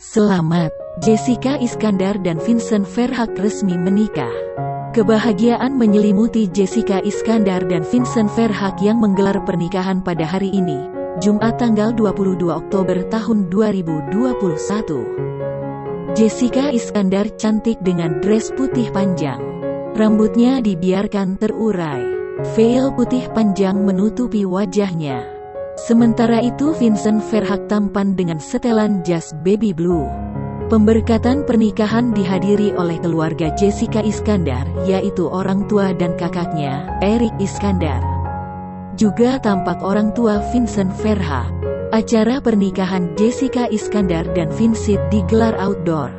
Selamat, Jessica Iskandar dan Vincent Verhaeghe resmi menikah. Kebahagiaan menyelimuti Jessica Iskandar dan Vincent Verhaeghe yang menggelar pernikahan pada hari ini, Jumat tanggal 22 Oktober tahun 2021. Jessica Iskandar cantik dengan dress putih panjang. Rambutnya dibiarkan terurai. Veil putih panjang menutupi wajahnya. Sementara itu Vincent Verhaeghe tampan dengan setelan jas baby blue. Pemberkatan pernikahan dihadiri oleh keluarga Jessica Iskandar, yaitu orang tua dan kakaknya, Eric Iskandar. Juga tampak orang tua Vincent Verhaeghe. Acara pernikahan Jessica Iskandar dan Vincent digelar outdoor.